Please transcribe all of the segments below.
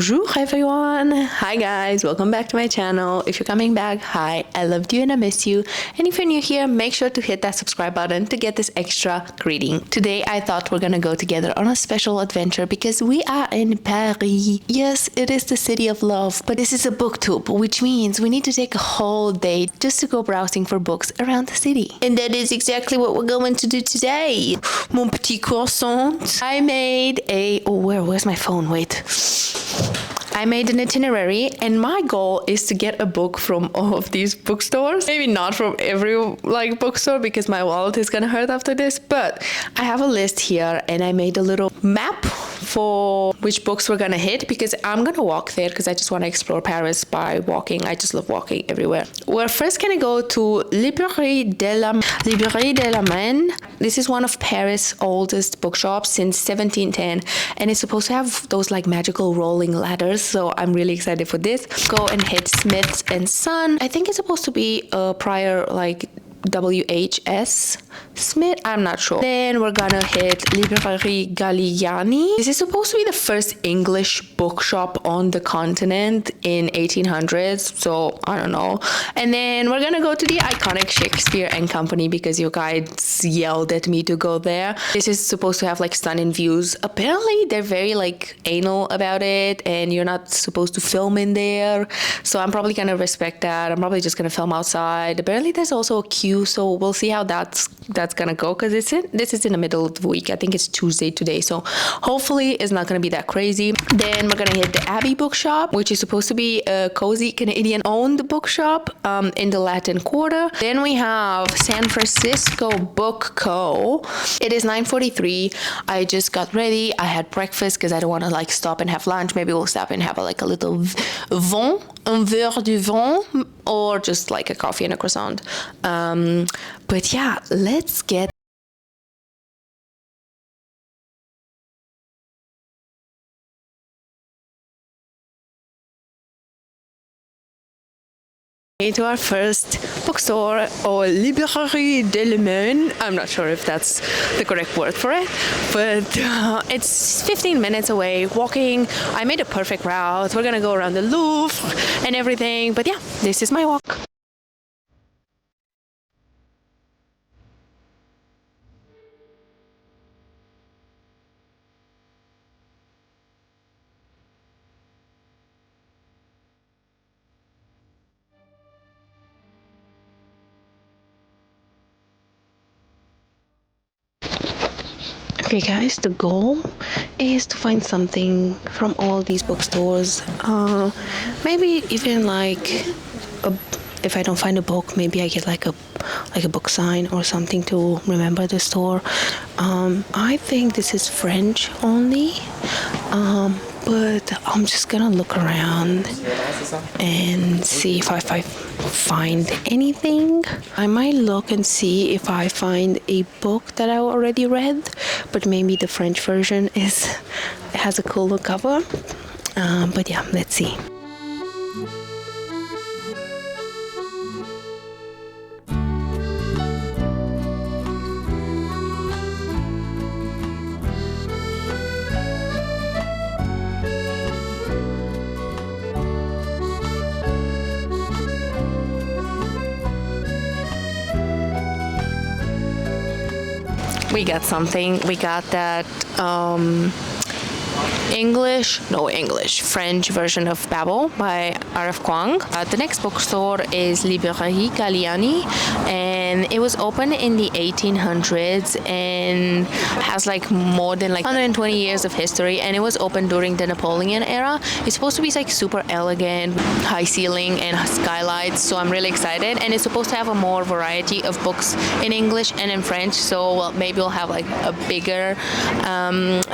Bonjour everyone! Hi guys, welcome back to my channel. If you're coming back, hi, I loved you and I miss you. And if you're new here, make sure to hit that subscribe button to get this extra greeting. Today I thought we're gonna go together on a special adventure because we are in Paris. Yes, it is the city of love, but this is a booktube, which means we need to take a whole day just to go browsing for books around the city. And that is exactly what we're going to do today. Mon petit croissant. I made a... Oh, where's my phone? Wait. I made an itinerary, and my goal is to get a book from all of these bookstores. Maybe not from every bookstore because my wallet is gonna hurt after this, but I have a list here and I made a little map for which books we're gonna hit because I'm gonna walk there because I just want to explore Paris by walking. I just love walking everywhere. We're first gonna go to Librairie Delamain. This is one of Paris' oldest bookshops since 1710, and it's supposed to have those magical rolling ladders, so I'm really excited for this. Go and hit Smith&Son. I think it's supposed to be a prior WHS Smith, I'm not sure. Then we're gonna hit Librairie Galignani. This is supposed to be the first English bookshop on the continent in 1800s, so I don't know. And then we're gonna go to the iconic Shakespeare and Company because you guys yelled at me to go there. This is supposed to have stunning views. Apparently they're very anal about it and you're not supposed to film in there, so I'm probably gonna respect that. I'm probably just gonna film outside. Apparently there's also a queue, so we'll see how that's gonna go because this is in the middle of the week. I think it's Tuesday today, so hopefully it's not gonna be that crazy. Then we're gonna hit the Abbey Bookshop, which is supposed to be a cozy Canadian owned bookshop in the Latin Quarter. Then we have San Francisco Book Co. It is 9:43. I just got ready. I had breakfast because I don't want to stop and have lunch. Maybe we'll stop and have a little vin, un verre du vin, or just a coffee and a croissant. But yeah, let's get into our first bookstore, or Librairie Delamain. I'm not sure if that's the correct word for it, but it's 15 minutes away walking. I made a perfect route. We're gonna go around the Louvre and everything, but yeah, this is my walk. Okay guys, the goal is to find something from all these bookstores. Maybe even if I don't find a book, maybe I get a book sign or something to remember the store. I think this is French only, but I'm just gonna look around and see if I find anything. I might look and see if I find a book that I already read, but maybe the French version has a cooler cover. But yeah, let's see. We got something. We got that French version of Babel by R.F. Kuang. The next bookstore is Librairie Galignani, and it was opened in the 1800s and has more than 120 years of history, and it was opened during the Napoleon era. It's supposed to be super elegant, high ceiling and skylights, so I'm really excited. And it's supposed to have a more variety of books in English and in French, so maybe we'll have a bigger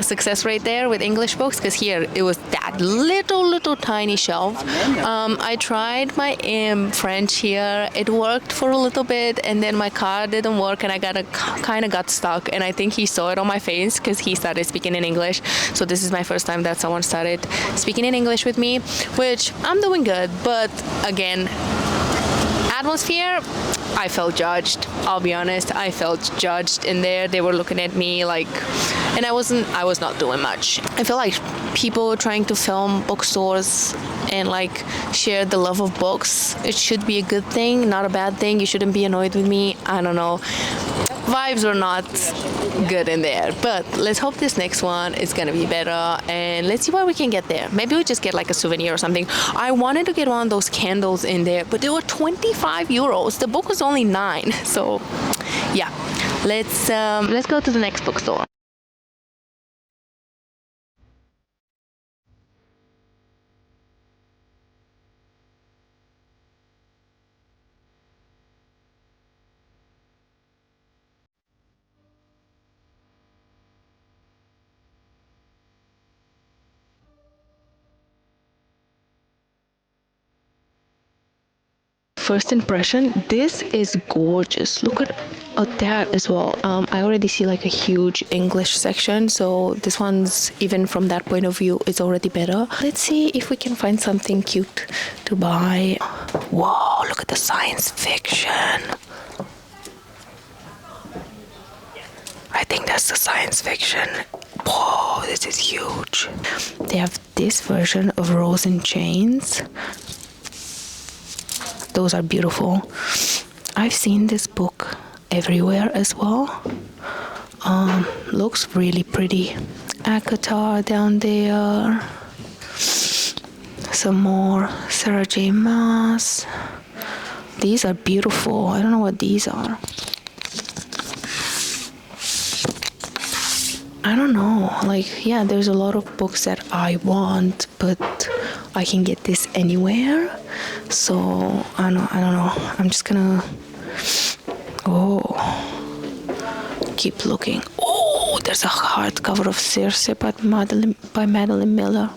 success rate there with English books, because here it was that little tiny shelf. I tried my French here. It worked for a little bit, and then my car didn't work and I kind of got stuck, and I think he saw it on my face because he started speaking in English. So this is my first time that someone started speaking in English with me, which I'm doing good, but again, atmosphere, I felt judged. I'll be honest, I felt judged in there. They were looking at me and I was not doing much. I feel like people trying to film bookstores and like share the love of books, it should be a good thing, not a bad thing. You shouldn't be annoyed with me. I don't know, vibes were not good in there, but let's hope this next one is gonna be better, and let's see what we can get there. Maybe we just get like a souvenir or something. I wanted to get one of those candles in there, but they were 25 euros. The book was only 9, so yeah, let's go to the next bookstore. First impression, this is gorgeous. Look at that as well. I already see like a huge English section, so this one's, even from that point of view, is already better. Let's see if we can find something cute to buy. Whoa, look at the science fiction. I think that's the science fiction. Whoa, this is huge. They have this version of Rose in Chains. Those are beautiful. I've seen this book everywhere as well. Looks really pretty. Akatar down there. Some more Sarah J. Maas. These are beautiful. I don't know what these are. I don't know. Like, yeah, there's a lot of books that I want, but I can get this anywhere. So I don't know. I'm just gonna keep looking. Oh, there's a hardcover of Circe by Madeline Miller.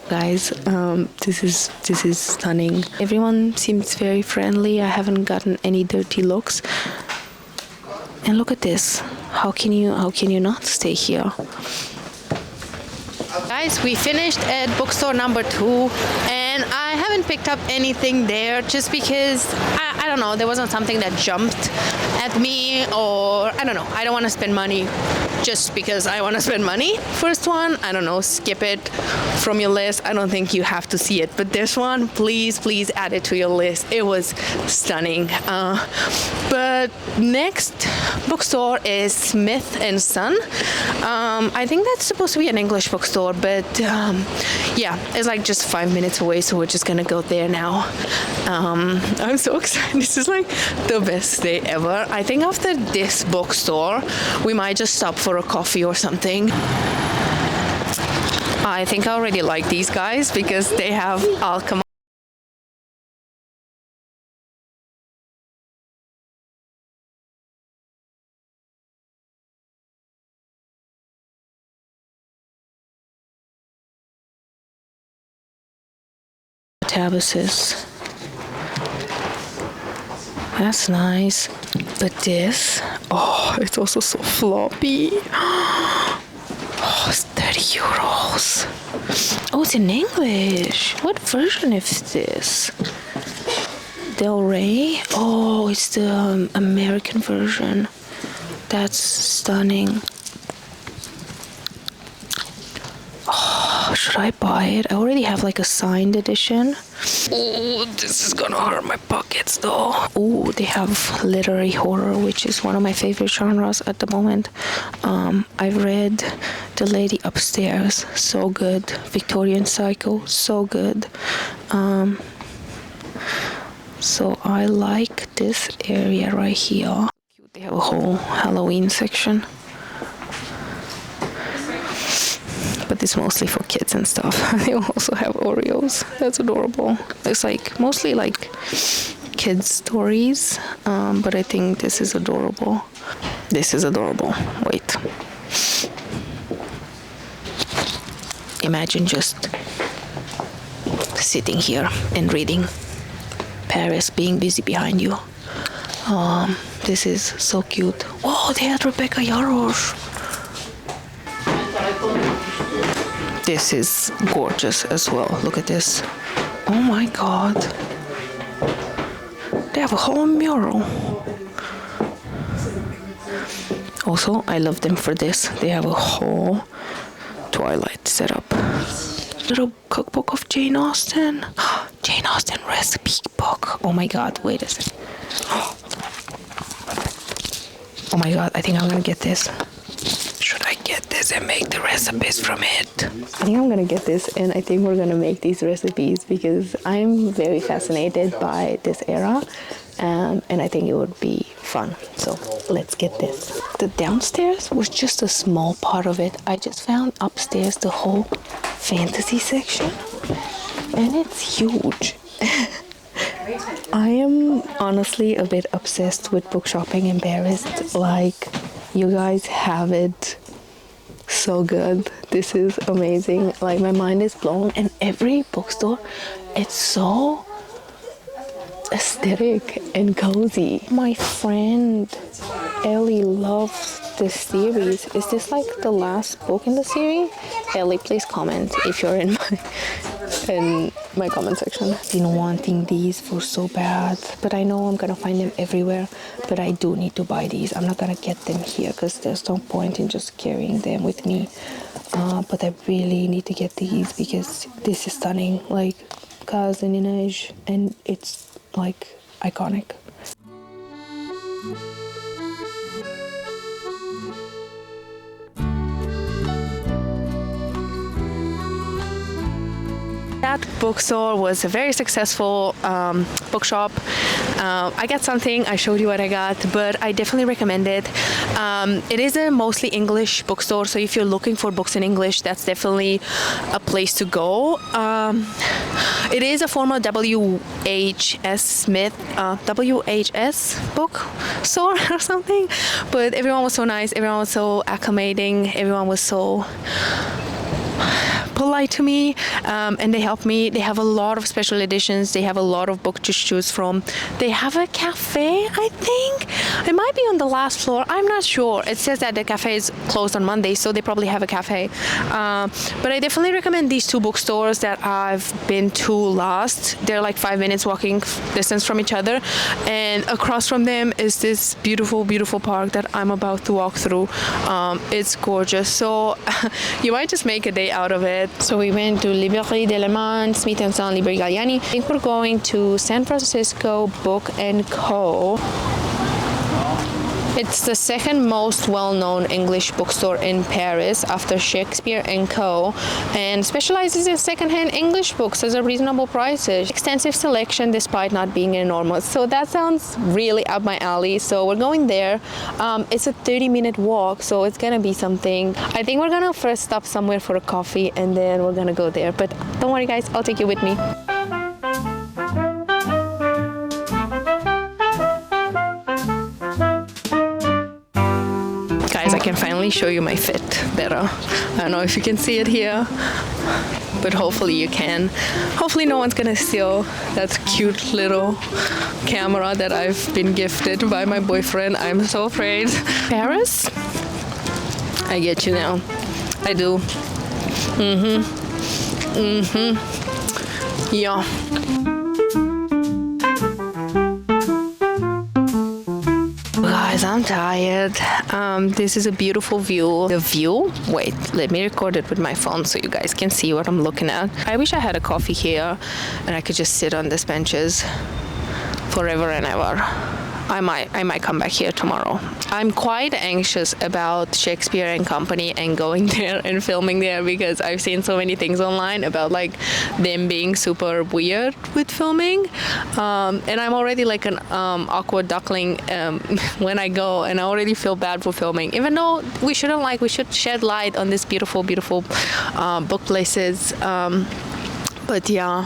Guys, this is stunning. Everyone seems very friendly. I haven't gotten any dirty looks. And look at this. How can you not stay here? Guys, we finished at bookstore number 2, and I haven't picked up anything there just because I don't know, there wasn't something that jumped at me, or I don't know, I don't want to spend money just because I want to spend money. First one, I don't know, skip it from your list. I don't think you have to see it, but this one, please add it to your list. It was stunning. But next bookstore is Smith&Son. I think that's supposed to be an English bookstore, but yeah, it's like just 5 minutes away, so we're just gonna go there now. I'm so excited. This is like the best day ever. I think after this bookstore, we might just stop for a coffee or something. I think I already like these guys because they have alchemy. Tabasis. That's nice. But this, oh, it's also so floppy. Oh, it's 30 euros. Oh, it's in English. What version is this? Del Rey? Oh, it's the American version. That's stunning. Oh, should I buy it? I already have like a signed edition. Oh, this is gonna hurt my pockets though. Oh, they have literary horror, which is one of my favorite genres at the moment. I've read The Lady Upstairs, so good. Victorian Psycho, so good. So I like this area right here. They have a whole Halloween section. But it's mostly for kids and stuff. They also have Oreos. That's adorable. It's like mostly like kids stories, but I think this is adorable. This is adorable. Wait. Imagine just sitting here and reading. Paris being busy behind you. This is so cute. Oh, they had Rebecca Yarosh. This is gorgeous as well. Look at this. Oh my god. They have a whole mural. Also, I love them for this. They have a whole Twilight setup. Little cookbook of Jane Austen. Jane Austen recipe book. Oh my god, wait a second. Oh my god, I think I'm gonna get this. Should I get this and make the recipes from it? I think I'm gonna get this and I think we're gonna make these recipes because I'm very fascinated by this era. And I think it would be fun. So let's get this. The downstairs was just a small part of it. I just found upstairs the whole fantasy section and it's huge. I am honestly a bit obsessed with book shopping in Paris. Like, you guys have it so good. This is amazing. Like, my mind is blown, and every bookstore, it's so aesthetic and cozy. My friend Ellie loves this series. Is this like the last book in the series? Ellie, please comment if you're in my comment section. I've been wanting these for so bad, but I know I'm gonna find them everywhere, but I do need to buy these. I'm not gonna get them here because there's no point in just carrying them with me, but I really need to get these because this is stunning, like Case and Inage, and it's like iconic. That bookstore was a very successful bookshop. I got something, I showed you what I got, but I definitely recommend it. It is a mostly English bookstore, so if you're looking for books in English, that's definitely a place to go. It is a former WHS Smith, WHS bookstore or something, but everyone was so nice, everyone was so acclimating, everyone was so polite to me, and they helped me. They have a lot of special editions. They have a lot of books to choose from. They have a cafe, I think. It might be on the last floor. I'm not sure. It says that the cafe is closed on Monday, so they probably have a cafe. But I definitely recommend these two bookstores that I've been to last. They're like 5 minutes walking distance from each other, and across from them is this beautiful, beautiful park that I'm about to walk through. It's gorgeous. So you might just make a day out of it. So we went to Librairie Delamain, Smith&Son, Librairie Galignani. I think we're going to San Francisco Book & Co. It's the second most well-known English bookstore in Paris after Shakespeare and Co. and specializes in secondhand English books at a reasonable prices. Extensive selection despite not being enormous. So that sounds really up my alley. So we're going there. It's a 30-minute walk, so it's gonna be something. I think we're gonna first stop somewhere for a coffee and then we're gonna go there. But don't worry guys, I'll take you with me. I can finally show you my fit better. I don't know if you can see it here, but hopefully you can. Hopefully no one's gonna steal that cute little camera that I've been gifted by my boyfriend. I'm so afraid. Paris? I get you now. I do. Yeah. Guys, I'm tired. This is a beautiful view. The view? Wait, let me record it with my phone so you guys can see what I'm looking at. I wish I had a coffee here and I could just sit on these benches forever and ever. I might come back here tomorrow. I'm quite anxious about Shakespeare and Company and going there and filming there because I've seen so many things online about like them being super weird with filming, and I'm already like an awkward duckling when I go, and I already feel bad for filming, even though we should shed light on these beautiful book places, but yeah.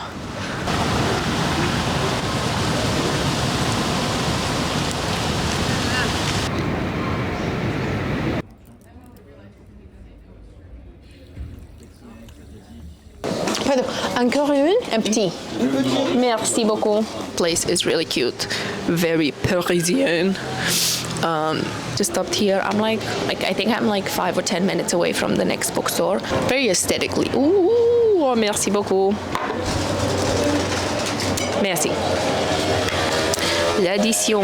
Encore une? Un petit. Merci beaucoup. Place is really cute. Very Parisian. Just stopped here. I'm like I think I'm like 5 or 10 minutes away from the next bookstore. Very aesthetically. Ooh, merci beaucoup. Merci. l'addition.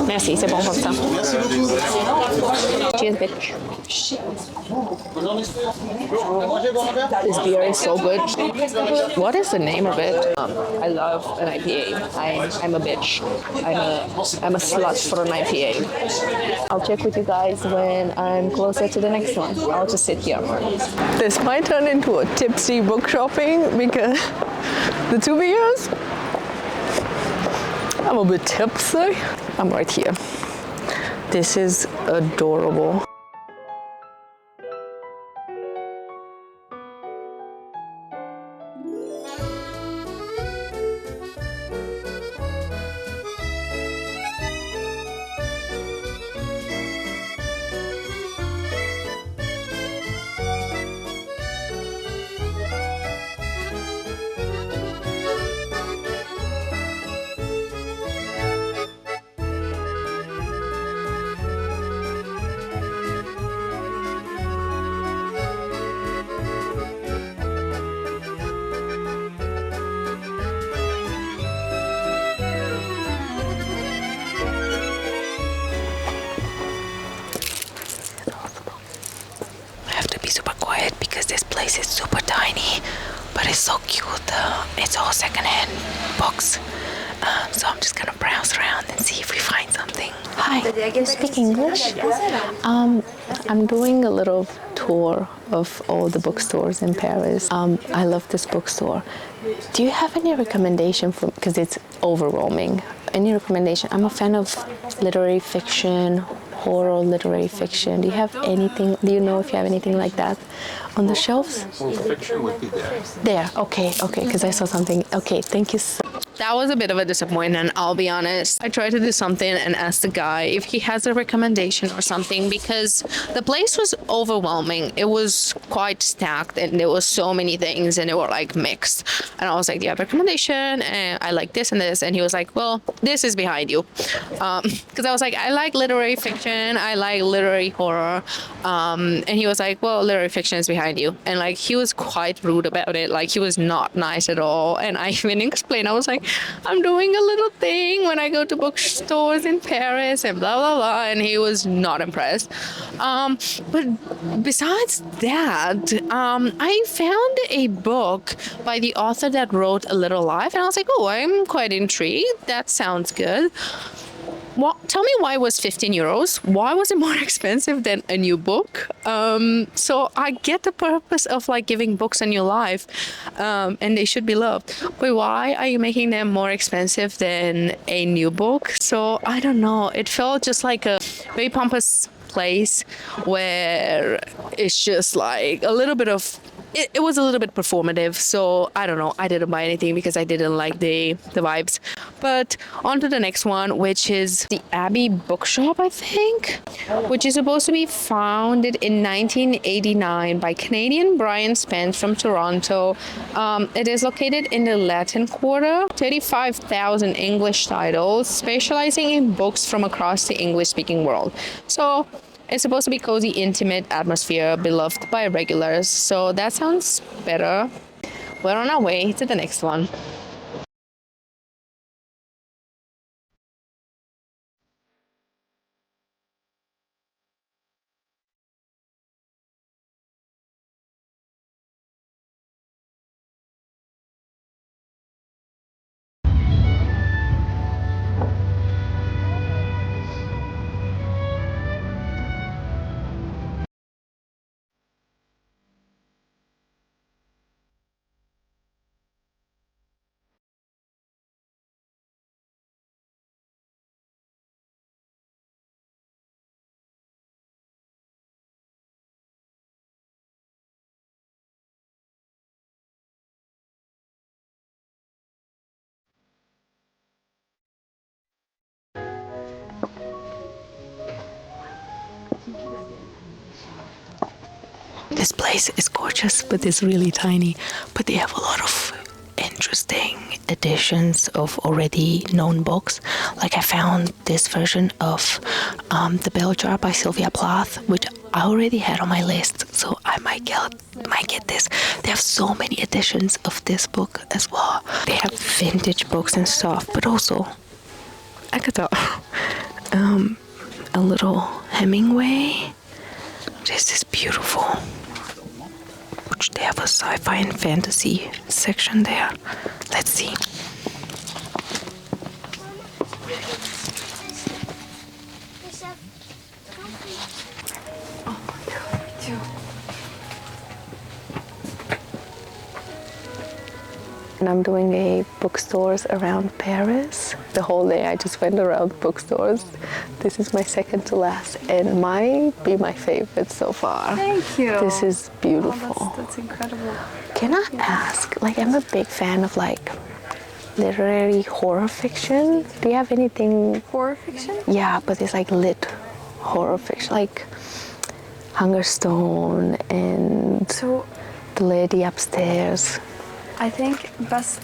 Merci, c'est bon comme ça. Cheers, bitch. This beer is so good. What is the name of it? I love an IPA. I'm a bitch. I'm a slut for an IPA. I'll check with you guys when I'm closer to the next one. I'll just sit here. This might turn into a tipsy book shopping because the 2 beers, I'm a bit tipsy. I'm right here. This is adorable. It's super tiny, but it's so cute. It's all secondhand books. So I'm just gonna browse around and see if we find something. Hi, do you speak English? I'm doing a little tour of all the bookstores in Paris. I love this bookstore. Do you have any recommendation for, because it's overwhelming, any recommendation? I'm a fan of literary fiction, horror, literary fiction. Do you have anything, do you know if you have anything like that on the shelves? Well, fiction would be there. There, okay, because I saw something. Okay, thank you so much. That was a bit of a disappointment, I'll be honest. I tried to do something and asked the guy if he has a recommendation or something because the place was overwhelming. It was quite stacked and there was so many things and they were like mixed. And I was like, do you have a recommendation? And I like this and this. And he was like, well, this is behind you. Because I was like, I like literary fiction. I like literary horror. And he was like, well, literary fiction is behind you. And like, he was quite rude about it. Like, he was not nice at all. And I even explained, I was like, I'm doing a little thing when I go to bookstores in Paris and blah, blah, blah. And he was not impressed. But besides that, I found a book by the author that wrote A Little Life. And I was like, oh, I'm quite intrigued. That sounds good. Well, tell me why it was 15 euros. Why was it more expensive than a new book? So I get the purpose of like giving books a new life, and they should be loved. But why are you making them more expensive than a new book? So I don't know. It felt just like a very pompous place where it's just like a little bit of it was a little bit performative, so I don't know. I didn't buy anything because I didn't like the vibes. But on to the next one, which is the Abbey Bookshop, I think, which is supposed to be founded in 1989 by Canadian Brian Spence from Toronto. It is located in the Latin Quarter. 35,000 English titles, specializing in books from across the English-speaking world. So it's supposed to be cozy, intimate atmosphere, beloved by regulars. So that sounds better. We're on our way to the next one. This place is gorgeous, but it's really tiny. But they have a lot of interesting editions of already known books. Like I found this version of The Bell Jar by Sylvia Plath, which I already had on my list, so I might get this. They have so many editions of this book as well. They have vintage books and stuff, but also Agatha. A little Hemingway. This is beautiful. Which they have a sci-fi and fantasy section there. Let's see. And I'm doing a bookstores around Paris. The whole day I just went around bookstores. This is my second to last and might be my favorite so far. Thank you. This is beautiful. Oh, that's incredible. Can I ask, like, I'm a big fan of like literary horror fiction. Do you have anything? Horror fiction? Yeah, but it's like lit horror fiction, like Hungerstone and So The Lady Upstairs. I think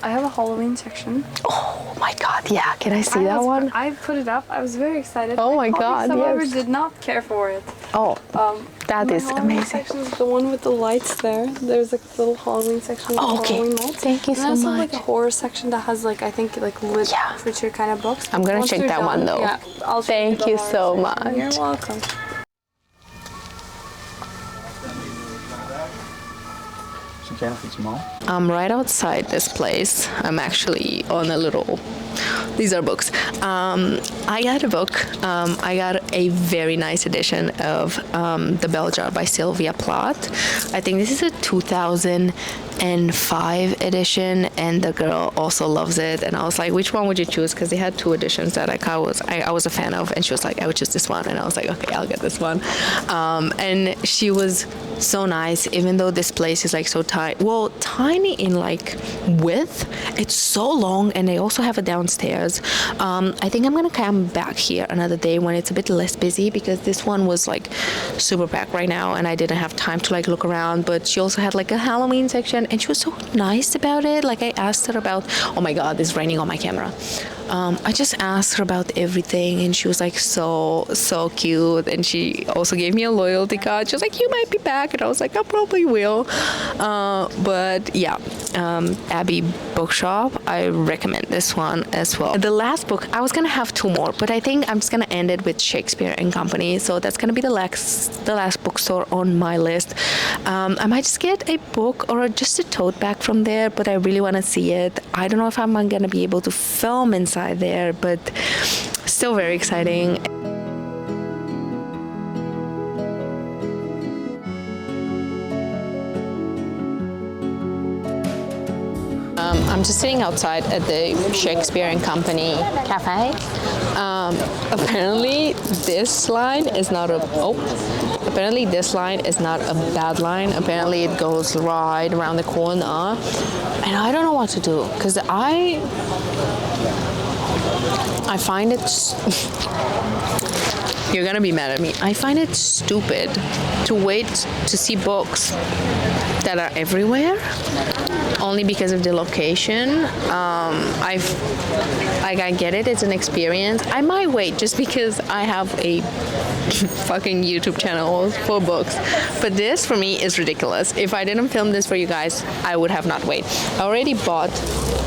I have a Halloween section. Oh my god, yeah, can I see that one? I put it up. I was very excited. Oh my god, however, yes. did not care for it. Oh, that is My Halloween amazing. section is the one with the lights there. There's like a little Halloween section with Oh, okay. Halloween lights. Thank you and so also much. like a horror section that has like, I think like lit literature kind of books. I'm gonna Once check we're that one though. Yeah, I'll show Thank the you horror so section. much. You're welcome. I'm right outside this place. I'm actually on a little... These are books. I got a book. I got a very nice edition of The Bell Jar by Sylvia Plath. I think this is a 2005 edition, and the girl also loves it. And I was like, which one would you choose? Because they had two editions that I was a fan of, and she was like, I would choose this one. And I was like, okay, I'll get this one. And she was so nice, even though this place is like so tiny. Well, tiny in like width. It's so long, and they also have a downstairs. I think I'm gonna come back here another day when it's a bit less busy, because this one was like super packed right now, and I didn't have time to like look around. But she also had like a Halloween section, and she was so nice about it. Like I asked her about, oh my god, it's raining on my camera. I just asked her about everything, and she was like so cute. And she also gave me a loyalty card. She was like, you might be back, and I was like, I probably will. But yeah, Abbey Bookshop, I recommend this one as well. The last book, I was gonna have two more, but I think I'm just gonna end it with Shakespeare and Company. So that's gonna be the last bookstore on my list. I might just get a book or just a tote bag from there, but I really want to see it. I don't know if I'm gonna be able to film inside there, but still very exciting. I'm just sitting outside at the Shakespeare and Company cafe. Apparently this line is not a bad line. Apparently it goes right around the corner, and I don't know what to do, because I find it you're gonna be mad at me. I find it stupid to wait to see books that are everywhere only because of the location. I get it, it's an experience. I might wait just because I have a fucking YouTube channel for books, but this for me is ridiculous. If I didn't film this for you guys, I would have not waited. I already bought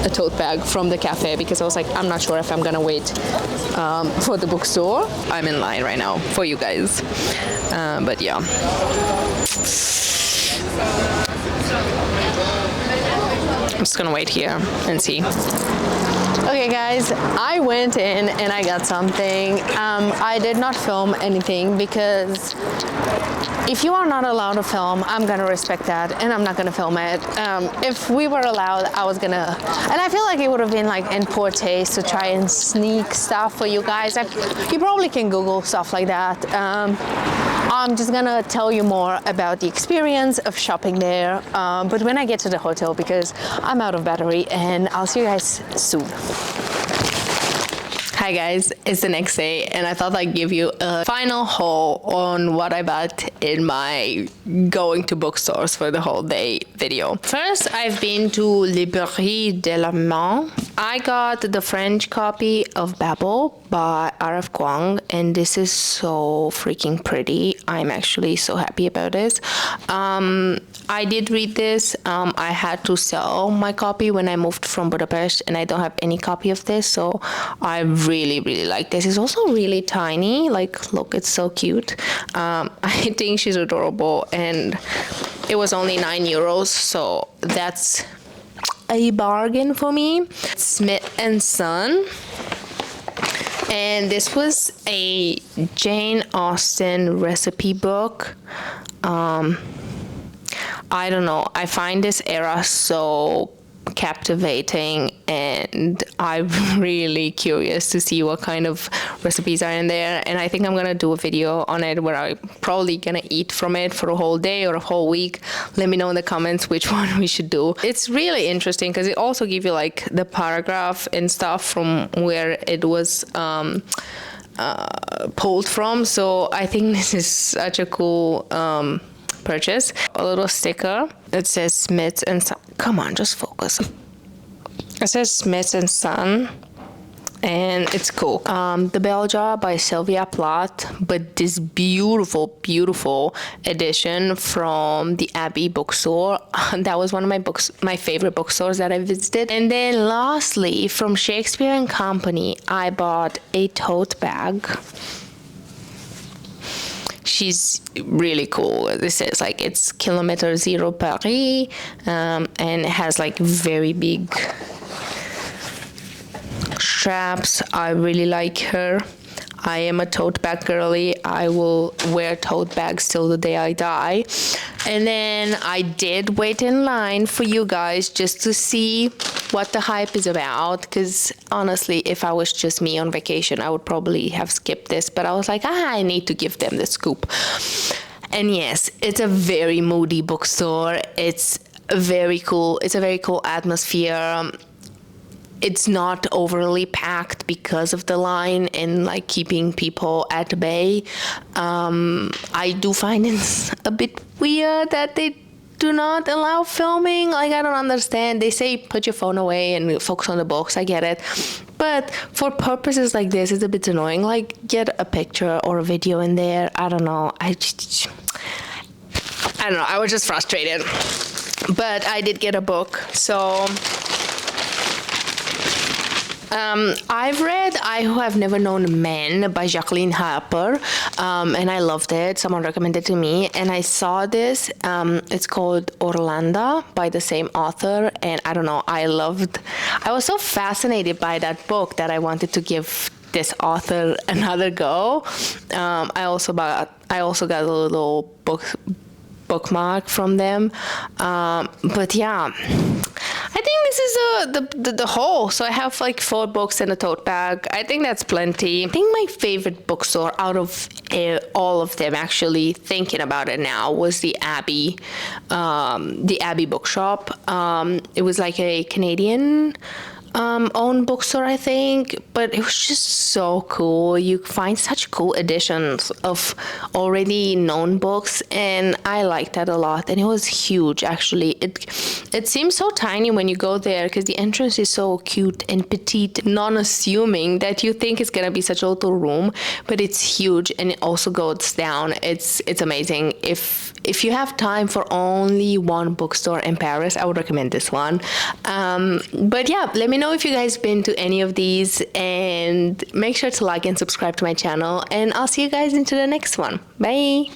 a tote bag from the cafe because I was like, I'm not sure if I'm gonna wait for the bookstore. I'm in line right now for you guys, but yeah. I'm just gonna wait here and see. Okay guys, I went in and I got something. I did not film anything because if you are not allowed to film, I'm gonna respect that and I'm not gonna film it. If we were allowed, I was gonna, and I feel like it would have been like in poor taste to try and sneak stuff for you guys. You probably can Google stuff like that. I'm just gonna tell you more about the experience of shopping there, but when I get to the hotel, because I'm out of battery, and I'll see you guys soon. Hi guys, it's the next day, and I thought I'd give you a final haul on what I bought in my going to bookstores for the whole day video. First, I've been to Librairie Delamain. I got the French copy of Babel by R.F. Kuang, and this is so freaking pretty. I'm actually so happy about this. I did read this. I had to sell my copy when I moved from Budapest, and I don't have any copy of this, so I really, really like this. It's also really tiny. Like, look, it's so cute. I think she's adorable, and it was only €9, so that's a bargain for me. Smith&Son, and this was a Jane Austen recipe book. I don't know, I find this era so captivating, and I'm really curious to see what kind of recipes are in there, and I think I'm gonna do a video on it where I'm probably gonna eat from it for a whole day or a whole week. Let me know in the comments which one we should do. It's really interesting because it also gives you like the paragraph and stuff from where it was pulled from, so I think this is such a cool purchase. A little sticker that says Smith&Son. Come on, just focus. It says Smith&Son, and it's cool. The Bell Jar by Sylvia Plath, but this beautiful, beautiful edition from the Abbey Bookstore. That was one of my favorite bookstores that I visited. And then lastly, from Shakespeare and Company, I bought a tote bag. She's really cool. This is like, it's Kilometer Zero Paris, and it has like very big straps. I really like her. I am a tote bag girly. I will wear tote bags till the day I die. And then I did wait in line for you guys just to see what the hype is about, because honestly, if I was just me on vacation, I would probably have skipped this, but I was like, I need to give them the scoop. And yes, it's a very moody bookstore. It's very cool. It's a very cool atmosphere. It's not overly packed because of the line and like keeping people at bay. I do find it a bit weird that they do not allow filming. Like, I don't understand. They say put your phone away and focus on the books. I get it. But for purposes like this, it's a bit annoying. Like, get a picture or a video in there. I don't know. I don't know. I was just frustrated. But I did get a book. So I've read I Who Have Never Known Men by Jacqueline Harper, and I loved it. Someone recommended it to me, and I saw this. It's called Orlando by the same author, and I don't know, I was so fascinated by that book that I wanted to give this author another go. I also got a little bookmark from them, but yeah, I think this is the whole. So I have like 4 books and a tote bag. I think that's plenty. I think my favorite bookstore out of all of them, actually thinking about it now, was the Abbey Bookshop. It was like a Canadian own bookstore, I think, but it was just so cool. You find such cool editions of already known books, and I liked that a lot. And it was huge, actually. It seems so tiny when you go there because the entrance is so cute and petite, non-assuming that you think it's gonna be such a little room, but it's huge, and it also goes down. It's amazing. If you have time for only one bookstore in Paris, I would recommend this one. But yeah, let me know if you guys been to any of these, and make sure to like and subscribe to my channel, and I'll see you guys into the next one. Bye.